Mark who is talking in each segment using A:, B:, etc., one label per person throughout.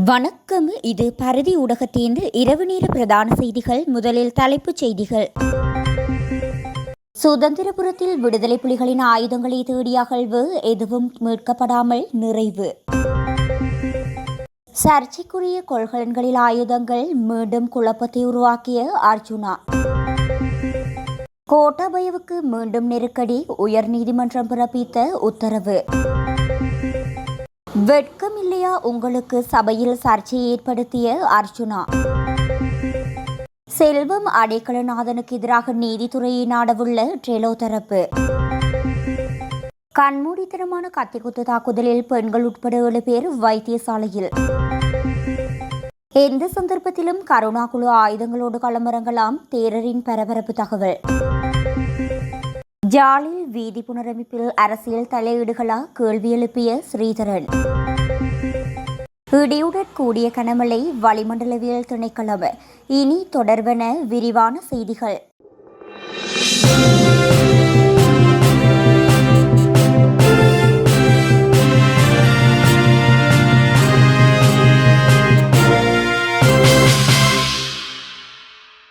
A: வணக்கம். இது பரதி ஊடகத்தின் இரவு நேர பிரதான செய்திகள். முதலில் தலைப்புச் செய்திகள். சுதந்திரபுரத்தில் விடுதலை புலிகளின் ஆயுதங்களை தேடிய அகழ்வு எதுவும் மீட்கப்படாமல் நிறைவு. சர்ச்சைக்குரிய கொள்கலன்களில் ஆயுதங்கள் மீண்டும் குழப்பத்தை உருவாக்கிய அர்ஜுனா. கோட்டாபயவுக்கு மீண்டும் நெருக்கடி, உயர்நீதிமன்றம் பிறப்பித்த உத்தரவு. வெட்கம் இல்லையா உங்களுக்கு, சபையில் சர்ச்சையை ஏற்படுத்திய அர்ஜுனா. செல்வம் அடைக்கலநாதனுக்கு எதிராக நீதித்துறையை நாடவுள்ள ட்ரெலோ தரப்பு. கண்மூடித்தனமான கத்திக்குத்து தாக்குதலில் பெண்கள் உட்பட 7 பேர் வைத்தியசாலையில். எந்த சந்தர்ப்பத்திலும் கருணா குழு ஆயுதங்களோடு களமிறங்கலாம், தேரரின் பரபரப்பு தகவல். ஜாலில் வீதி புனரமைப்பில் அரசியல் தலையீடுகளா, கேள்வி எழுப்பிய ஸ்ரீதரன். இடியுடன் கூடிய கனமழை, வளிமண்டலவியல் திணைக்களம். இனி தொடர்வன விரிவான செய்திகள்.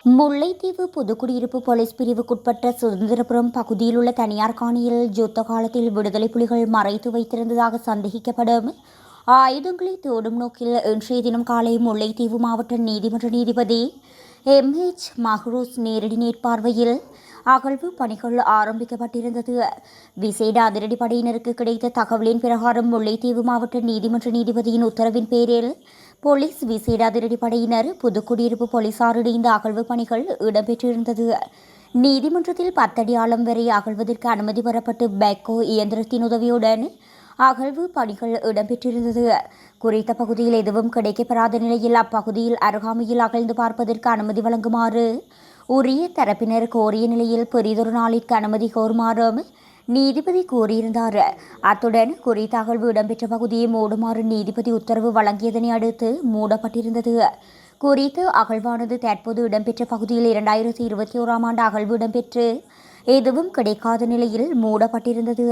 A: முல்லைத்தீவு புதுக்குடியிருப்பு போலீஸ் பிரிவுக்குட்பட்ட சுதந்திரபுரம் பகுதியில் உள்ள தனியார் காணியில் யுத்த காலத்தில் விடுதலை புலிகள் மறைத்து வைத்திருந்ததாக சந்தேகிக்கப்படும் ஆயுதங்களை தேடும் நோக்கில் இன்றைய தினம் காலை முல்லைத்தீவு மாவட்ட நீதிமன்ற நீதிபதி MH மஹ்ரூஸ் நேரடி மேற்பார்வையில் அகழ்வு பணிகள் ஆரம்பிக்கப்பட்டிருந்தது. விசேட அதிரடிப்படையினருக்கு கிடைத்த தகவலின் பிரகாரம் முல்லைத்தீவு மாவட்ட நீதிமன்ற நீதிபதியின் உத்தரவின் பேரில் போலீஸ் விசேட அதிரடிப்படையினர் புதுக்குடியிருப்பு போலீசாரிடையே இந்த அகழ்வு பணிகள் இடம்பெற்றிருந்தது. நீதிமன்றத்தில் 10 அடி ஆழம் வரை அகழ்வதற்கு அனுமதி பெறப்பட்டு பேக்கோ இயந்திரத்தின் உதவியுடன் அகழ்வு பணிகள் இடம்பெற்றிருந்தது. குறித்த பகுதியில் எதுவும் கிடைக்கப்பெறாத நிலையில் அப்பகுதியில் அருகாமையில் அகழ்ந்து பார்ப்பதற்கு அனுமதி வழங்குமாறு உரிய தரப்பினர் கோரிய நிலையில் பெரிதொரு நாளிற்கு அனுமதி கோருமாறும் நீதிபதி கூறியிருந்தார். அத்துடன் குறித்த அகழ்வு இடம்பெற்ற பகுதியை மூடுமாறு நீதிபதி உத்தரவு வழங்கியதனை அடுத்து மூடப்பட்டிருந்தது. குறித்த அகழ்வானது தற்போது இடம்பெற்ற பகுதியில் 2021ஆம் ஆண்டு அகழ்வு இடம்பெற்று எதுவும் கிடைக்காத நிலையில் மூடப்பட்டிருந்தது.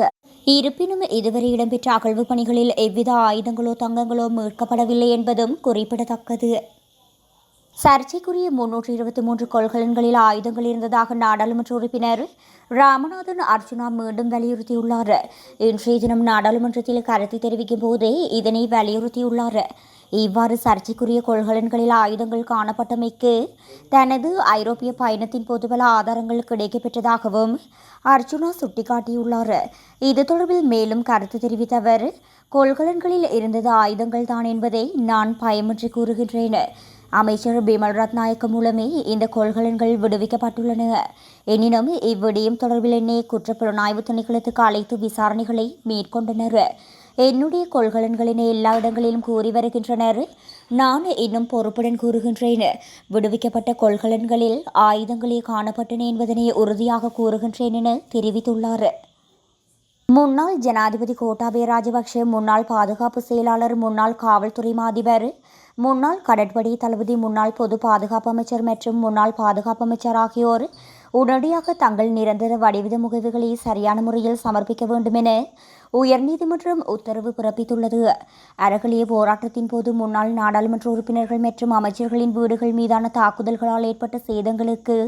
A: இருப்பினும் இதுவரை இடம்பெற்ற அகழ்வு பணிகளில் எவ்வித ஆயுதங்களோ தங்கங்களோ மீட்கப்படவில்லை என்பதும் குறிப்பிடத்தக்கது. சர்ச்சைக்குரிய 323 கொள்கலன்களில் ஆயுதங்கள் இருந்ததாக நாடாளுமன்ற உறுப்பினர் ராமநாதன் அர்ஜுனா மீண்டும் வலியுறுத்தியுள்ளார். இன்றைய தினம் நாடாளுமன்றத்தில் கருத்து தெரிவிக்கும் போதே இதனை வலியுறுத்தியுள்ளார். இவ்வாறு சர்ச்சைக்குரிய கொள்கலன்களில் ஆயுதங்கள் காணப்பட்டமைக்கு தனது ஐரோப்பிய பயணத்தின் போது பல ஆதாரங்கள் கிடைக்கப்பெற்றதாகவும் அர்ஜுனா சுட்டிக்காட்டியுள்ளார். இது தொடர்பில் மேலும் கருத்து தெரிவித்த அவர், கொள்கலன்களில் இருந்தது ஆயுதங்கள் தான் என்பதை நான் பயமின்றி கூறுகின்றேன். அமைச்சர் பிமல் ரத்நாயக்க மூலமே இந்த கொள்கலன்கள் விடுவிக்கப்பட்டுள்ளன. எனினும் இவ்விடயம் தொடர்பில் என்னை குற்றப்புலனாய்வு திணைக்களத்துக்கு அழைத்து விசாரணைகளை மேற்கொண்டனர். என்னுடைய கொள்கலன்களினை எல்லா இடங்களிலும் கூறி வருகின்றனர். நான் இன்னும் பொறுப்புடன் கூறுகின்றேன், விடுவிக்கப்பட்ட கொள்கலன்களில் ஆயுதங்களே காணப்பட்டன என்பதனை உறுதியாக கூறுகின்றேன் என தெரிவித்துள்ளார். முன்னாள் ஜனாதிபதி கோட்டாபய ராஜபக்ஷ, முன்னாள் பாதுகாப்பு செயலாளர், முன்னாள் காவல்துறை மாதிபர், முன்னாள் கடற்படை தளபதி, முன்னாள் பொது பாதுகாப்பு அமைச்சர் மற்றும் முன்னாள் பாதுகாப்பு அமைச்சர் ஆகியோர் உடனடியாக தங்கள் நிரந்தர வடிவித முகவுகளை சரியான முறையில் சமர்ப்பிக்க வேண்டும் என உயர்நீதிமன்றம் உத்தரவு பிறப்பித்துள்ளது. அறகலிய போராட்டத்தின் போது முன்னாள் நாடாளுமன்ற உறுப்பினர்கள் மற்றும் அமைச்சர்களின் வீடுகள் மீதான தாக்குதல்களால் ஏற்பட்ட சேதங்களுக்கு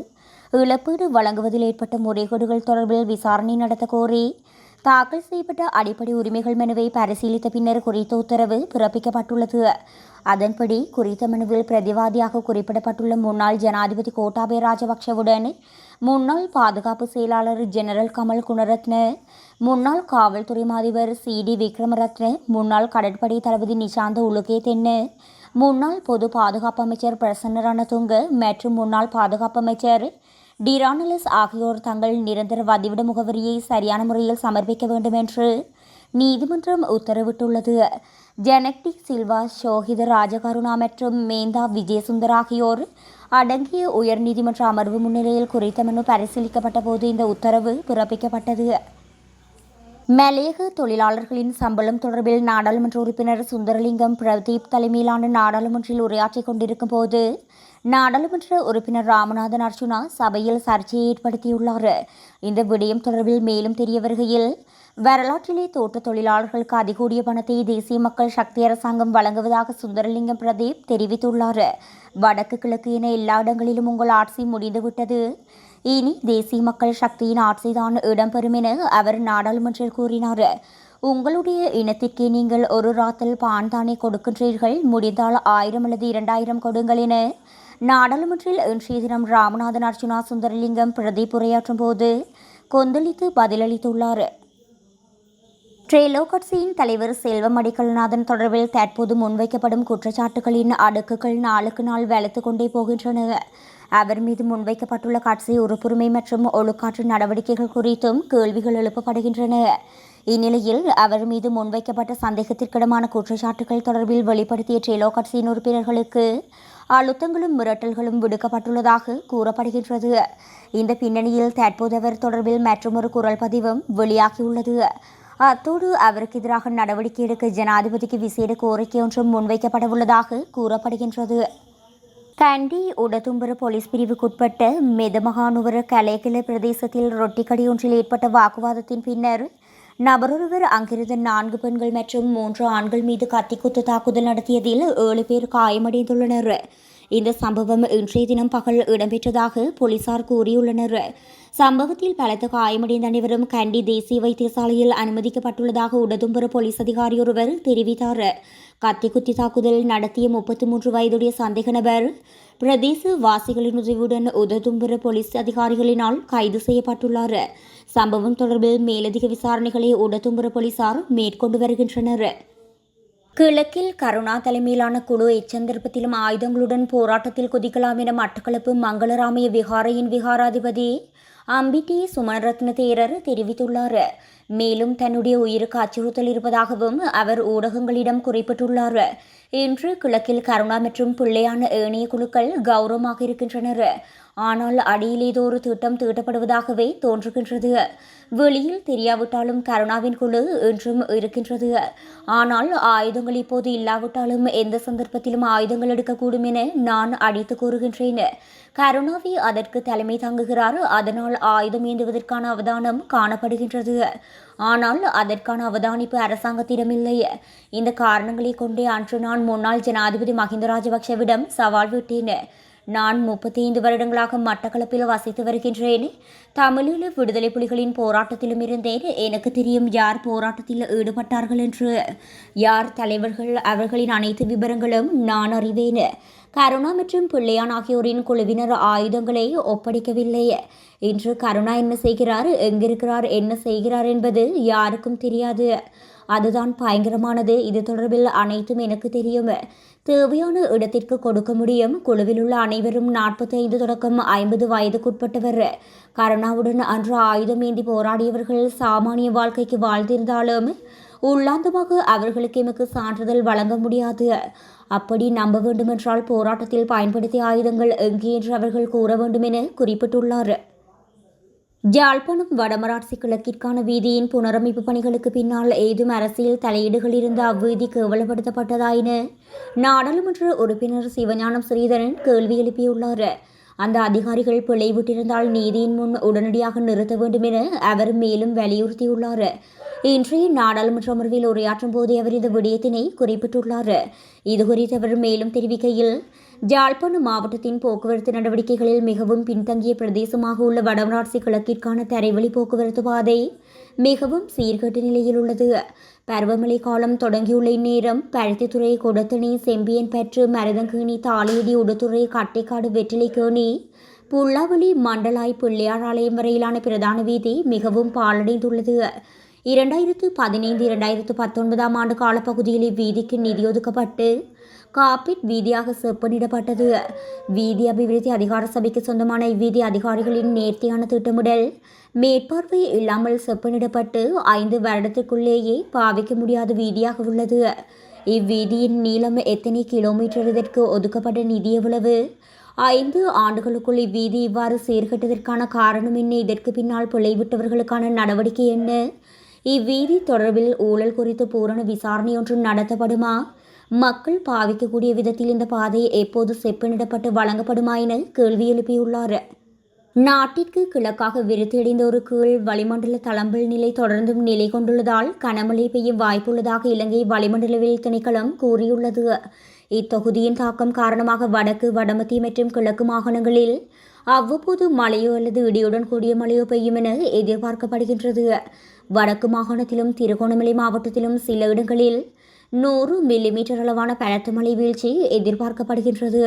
A: இழப்பீடு வழங்குவதில் ஏற்பட்ட முறைகேடுகள் தொடர்பில் விசாரணை நடத்த கோரி தாக்கல் செய்யப்பட்ட அடிப்படை உரிமைகள் மனுவை பரிசீலித்த பின்னர் குறித்த உத்தரவு பிறப்பிக்கப்பட்டுள்ளது. அதன்படி குறித்த மனுவில் பிரதிவாதியாக குறிப்பிடப்பட்டுள்ள முன்னாள் ஜனாதிபதி கோட்டாபய ராஜபக்ஷவுடன் முன்னாள் பாதுகாப்பு செயலாளர் ஜெனரல் கமல் குணரத்ன, முன்னாள் காவல்துறை மாதிபர் CD விக்ரமரத்ன, முன்னாள் கடற்படை தளபதி நிஷாந்த உலுகே தென்ன, முன்னாள் பொது பாதுகாப்பு அமைச்சர் பிரசன்ன ரணதுங்க மற்றும் முன்னாள் பாதுகாப்பு அமைச்சர் டிரானலஸ் ஆகியோர் தங்கள் நிரந்தர வதிவிட முகவரியை சரியான முறையில் சமர்ப்பிக்க வேண்டும் என்று நீதிமன்றம் உத்தரவிட்டுள்ளது. ஜெனக்டிக் சில்வா, ஷோஹித ராஜகருணா மற்றும் மேந்தா விஜயசுந்தர் ஆகியோர் அடங்கிய உயர்நீதிமன்ற அமர்வு முன்னிலையில் குறித்த மனு பரிசீலிக்கப்பட்ட போது இந்த உத்தரவு பிறப்பிக்கப்பட்டது. மலையக தொழிலாளர்களின் சம்பளம் தொடர்பில் நாடாளுமன்ற உறுப்பினர் சுந்தரலிங்கம் பிரதீப் தலைமையிலான நாடாளுமன்றில் உரையாற்றிக் கொண்டிருக்கும் போது நாடாளுமன்ற உறுப்பினர் ராமநாதன் அர்ஜுனா சபையில் சர்ச்சையை ஏற்படுத்தியுள்ளார். இந்த விடயம் தொடர்பில் மேலும் தெரிய வருகையில், வரலாற்றிலே தோட்ட தொழிலாளர்களுக்கு அதிகூடிய பணத்தை தேசிய மக்கள் சக்தி அரசாங்கம் வழங்குவதாக சுந்தரலிங்கம் பிரதீப் தெரிவித்துள்ளார். வடக்கு கிழக்கு என எல்லா இடங்களிலும் உங்கள் ஆட்சி முடிந்துவிட்டது, இனி தேசிய மக்கள் சக்தியின் ஆட்சிதான் இடம்பெறும் என அவர் நாடாளுமன்றில் கூறினார். உங்களுடைய இனத்திற்கே நீங்கள் ஒரு ராத்தல் பான் தானே கொடுக்கின்றீர்கள், முடிந்தால் 1000 அல்லது 2000 கொடுங்கள் என நாடாளுமன்றில் இன்றைய தினம் ராமநாதன் அர்ச்சுனா சுந்தரலிங்கம் பிரதீப் உரையாற்றும் போது கொந்தளித்து பதிலளித்துள்ளார். ட்ரேலோ கட்சியின் தலைவர் செல்வம் அடிக்கல்நாதன் தொடர்பில் தற்போது முன்வைக்கப்படும் குற்றச்சாட்டுகளின் அடுக்குகள் நாளுக்கு நாள் வளர்த்து கொண்டே போகின்றன. அவர் மீது முன்வைக்கப்பட்டுள்ள கட்சி உறுப்புரிமை மற்றும் ஒழுக்காற்று நடவடிக்கைகள் குறித்தும் கேள்விகள் எழுப்பப்படுகின்றன. இந்நிலையில் அவர் மீது முன்வைக்கப்பட்ட சந்தேகத்திற்கிடமான குற்றச்சாட்டுகள் தொடர்பில் வெளிப்படுத்திய ட்ரேலோ கட்சியின் உறுப்பினர்களுக்கு அழுத்தங்களும் மிரட்டல்களும் விடுக்கப்பட்டுள்ளதாக கூறப்படுகின்றது. இந்த பின்னணியில் தற்போது அவர் தொடர்பில் மற்றொரு குரல் பதிவும் வெளியாகியுள்ளது. அத்தோடு அவருக்கு எதிராக நடவடிக்கை எடுக்க ஜனாதிபதிக்கு விசேட கோரிக்கை ஒன்றும் முன்வைக்கப்படவுள்ளதாக கூறப்படுகின்றது. கண்டி உடதும்புர போலீஸ் பிரிவுக்குட்பட்ட மெதமகானுவர கலேகில பிரதேசத்தில் ரொட்டிக்கடை ஒன்றில் ஏற்பட்ட வாக்குவாதத்தின் பின்னர் நபரொருவர் அங்கிருந்த 4 பெண்கள் மற்றும் 3 ஆண்கள் மீது கத்திக்குத்து தாக்குதல் நடத்தியதில் 7 பேர் காயமடைந்துள்ளனர். இந்த சம்பவம் இன்றைய தினம் பகல் இடம்பெற்றதாக போலீசார் கூறியுள்ளனர். சம்பவத்தில் பலத்த காயமடைந்த அனைவரும் கண்டி தேசிய வைத்தியசாலையில் அனுமதிக்கப்பட்டுள்ளதாக உடதும்புர போலீஸ் அதிகாரி ஒருவர் தெரிவித்தார். கத்திக்குத்தி தாக்குதல் நடத்திய 33 வயதுடைய சந்தேக நபர் பிரதேச வாசிகளின் உதவியுடன் உததும்புர போலீஸ் அதிகாரிகளினால் கைது செய்யப்பட்டுள்ளார். சம்பவம் தொடர்பில் மேலதிக விசாரணைகளை உடதும்புர போலீசார் மேற்கொண்டு வருகின்றனர். கிழக்கில் கருணா தலைமையிலான குழு எச்சந்தர்ப்பத்திலும் ஆயுதங்களுடன் போராட்டத்தில் குதிக்கலாம் என மட்டக்களப்பு மங்களராமய விகாரையின் விகாராதிபதி அம்பிட்டி சுமணரத்ன தேரர் தெரிவித்துள்ளார். மேலும் தன்னுடைய உயிருக்கு அச்சுறுத்தல் இருப்பதாகவும் அவர் ஊடகங்களிடம் குறிப்பிட்டுள்ளார். இன்று கிழக்கில் கருணா மற்றும் பிள்ளையான ஏனைய குழுக்கள் கௌரவமாக இருக்கின்றனர். ஆனால் அடியில் ஏதோ ஒரு திட்டம் தீட்டப்படுவதாகவே தோன்றுகின்றது. வெளியில் தெரியாவிட்டாலும் கருணாவின் குழு இன்றும் இருக்கின்றது. ஆனால் ஆயுதங்கள் இப்போது இல்லாவிட்டாலும் எந்த சந்தர்ப்பத்திலும் ஆயுதங்கள் எடுக்கக்கூடும் என நான் அடித்து கூறுகின்றேன். கருணாவி அதற்கு தலைமை தாங்குகிறார். அதனால் ஆயுதம் ஏந்துவதற்கான அவதானம் காணப்படுகின்றது. ஆனால் அதற்கான அவதானிப்பு அரசாங்கத்திடமில்லை. இந்த காரணங்களை கொண்டே அன்று நான் முன்னாள் ஜனாதிபதி மஹிந்த ராஜபக்ஷவிடம் சவால் விட்டேன். நான் 35 வருடங்களாக மட்டக்களப்பில் வசித்து வருகின்றேன். தமிழீழ விடுதலை புலிகளின் போராட்டத்திலும் இருந்தேன். எனக்கு தெரியும் யார் போராட்டத்தில் ஈடுபட்டார்கள் என்று, யார் தலைவர்கள், அவர்களின் அனைத்து விவரங்களும் நான் அறிவேன். கருணா மற்றும் பிள்ளையான் ஆகியோரின் குழுவினர் ஆயுதங்களை ஒப்படைக்கவில்லை. இன்று கருணா என்ன செய்கிறார், எங்கிருக்கிறார், என்ன செய்கிறார் என்பது யாருக்கும் தெரியாது. அதுதான் பயங்கரமானது. இது தொடர்பில் அனைத்தும் எனக்கு தெரியும். தேவையான இடத்திற்கு கொடுக்க முடியும். குழுவில் உள்ள அனைவரும் 45 தொடக்கம் 50 வயதுக்குட்பட்டவர். கருணாவுடன் அன்று ஆயுதம் ஏந்தி போராடியவர்கள் சாமானிய வாழ்க்கைக்கு வாழ்ந்திருந்தாலும் உள்ளாந்தமாக அவர்களுக்கு எமக்கு சான்றிதழ் வழங்க முடியாது. அப்படி நம்ப வேண்டுமென்றால் போராட்டத்தில் பயன்படுத்திய ஆயுதங்கள் எங்கே என்று அவர்கள் கூற வேண்டும் என குறிப்பிட்டுள்ளார். யாழ்ப்பாணம் வடமராட்சி கிழக்கிற்கான வீதியின் புனரமைப்பு பணிகளுக்கு பின்னால் ஏதும் அரசியல் தலையீடுகள் இருந்த அவ்வீதி கேவலப்படுத்தப்பட்டதாயின நாடாளுமன்ற உறுப்பினர் சிவஞானம் ஸ்ரீதரன் கேள்வி எழுப்பியுள்ளார். அந்த அதிகாரிகள் பிழை விட்டிருந்தால் நீதியின் முன் உடனடியாக நிறுத்த வேண்டும் என அவர் மேலும் வலியுறுத்தியுள்ளார். இன்றைய நாடாளுமன்ற அமர்வில் உரையாற்றும் போதே அவர் இந்த விடயத்தினை குறிப்பிட்டுள்ளார். இதுகுறித்து அவர் மேலும் தெரிவிக்கையில், யாழ்ப்பாணம் மாவட்டத்தின் போக்குவரத்து நடவடிக்கைகளில் மிகவும் பின்தங்கிய பிரதேசமாக உள்ள வடமராட்சி கிழக்கிற்கான தரைவழி போக்குவரத்து பாதை மிகவும் சீர்கெட்ட நிலையில் உள்ளது. பருவமழை காலம் தொடங்கியுள்ள இந்நேரம் பருத்தித்துறை, கொடத்தணி, செம்பியன்பற்று, மருதங்கேணி, தாளியடி, உடுத்துறை, கட்டைக்காடு, வெற்றிலைக்கேணி, புல்லாவளி, மண்டலாய், பிள்ளையார் ஆலயம் வரையிலான பிரதான வீதி மிகவும் பாழடைந்துள்ளது. 2015-2019 ஆண்டு காலப்பகுதியில் இவ்வீதிக்கு நிதி ஒதுக்கப்பட்டு காப்பீட் வீதியாக செப்பனிடப்பட்டது. வீதி அபிவிருத்தி அதிகார சபைக்கு சொந்தமான இவ்வீதி அதிகாரிகளின் நேர்த்தியான திட்டமிடல் மேற்பார்வை இல்லாமல் செப்பனிடப்பட்டு 5 வருடத்திற்குள்ளேயே பாவிக்க முடியாத வீதியாக உள்ளது. இவ்வீதியின் நீளம் எத்தனை கிலோமீட்டர், இதற்கு ஒதுக்கப்பட்ட நிதி எவ்வளவு, 5 ஆண்டுகளுக்குள் இவ்வீதி இவ்வாறு சீர்கெட்டதற்கான காரணம் என்ன, இதற்கு பின்னால் பிழைவிட்டவர்களுக்கான நடவடிக்கை என்ன, இவ்வீதி தொடர்பில் ஊழல் குறித்து பூரண விசாரணை ஒன்று நடத்தப்படுமா, மக்கள் பாவிக்கக்கூடிய விதத்தில் இந்த பாதை எப்போது செப்பனிடப்பட்டு வழங்கப்படுமா என கேள்வி எழுப்பியுள்ளார். நாட்டிற்கு கிழக்காக விருத்தியடைந்த ஒரு கீழ் வளிமண்டல தளம்பல் நிலை தொடர்ந்தும் நிலை கொண்டுள்ளதால் கனமழை பெய்யும் வாய்ப்புள்ளதாக இலங்கை வளிமண்டலவியல் திணைக்களம் கூறியுள்ளது. இத்தொகுதியின் தாக்கம் காரணமாக வடக்கு, வடமத்திய மற்றும் கிழக்கு மாகாணங்களில் அவ்வப்போது மழையோ அல்லது இடியுடன் கூடிய மழையோ பெய்யும் என எதிர்பார்க்கப்படுகின்றது. வடக்கு மாகாணத்திலும் திருகோணமலை மாவட்டத்திலும் சில இடங்களில் 100 மில்லிமீட்டர் அளவான பலத்த மழை வீழ்ச்சி எதிர்பார்க்கப்படுகின்றது.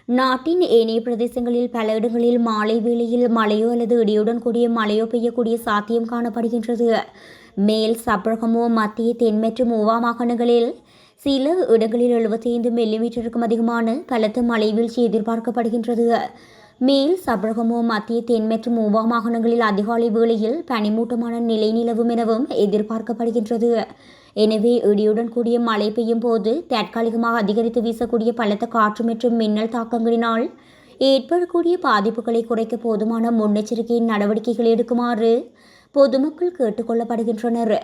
A: நாட்டின் ஏனைய பிரதேசங்களில் பல இடங்களில் மாலை வேளையில் மழையோ அல்லது இடியுடன் கூடிய மழையோ பெய்யக்கூடிய சாத்தியம் காணப்படுகின்றது. மேல் சப்ரகமோ, மத்திய தென் மற்றும் ஊவா மாகாணங்களில் சில இடங்களில் 75 மில்லிமீட்டருக்கும் அதிகமான பலத்த மழை வீழ்ச்சி எதிர்பார்க்கப்படுகின்றது. மேல் சப்ரகமோ, மத்திய தென் மற்றும் ஊவா மாகாணங்களில் அதிகாலை வேளையில் பனிமூட்டமான நிலை நிலவும் எனவும் எதிர்பார்க்கப்படுகின்றது. எனவே இடியுடன் கூடிய மழை பெய்யும் போது தற்காலிகமாக அதிகரித்து வீசக்கூடிய பலத்த காற்று மற்றும் மின்னல் தாக்கங்களினால் ஏற்படக்கூடிய பாதிப்புகளை குறைக்க போதுமான முன்னெச்சரிக்கை நடவடிக்கைகள் எடுக்குமாறு பொதுமக்கள் கேட்டுக்கொள்ளப்படுகின்றனர்.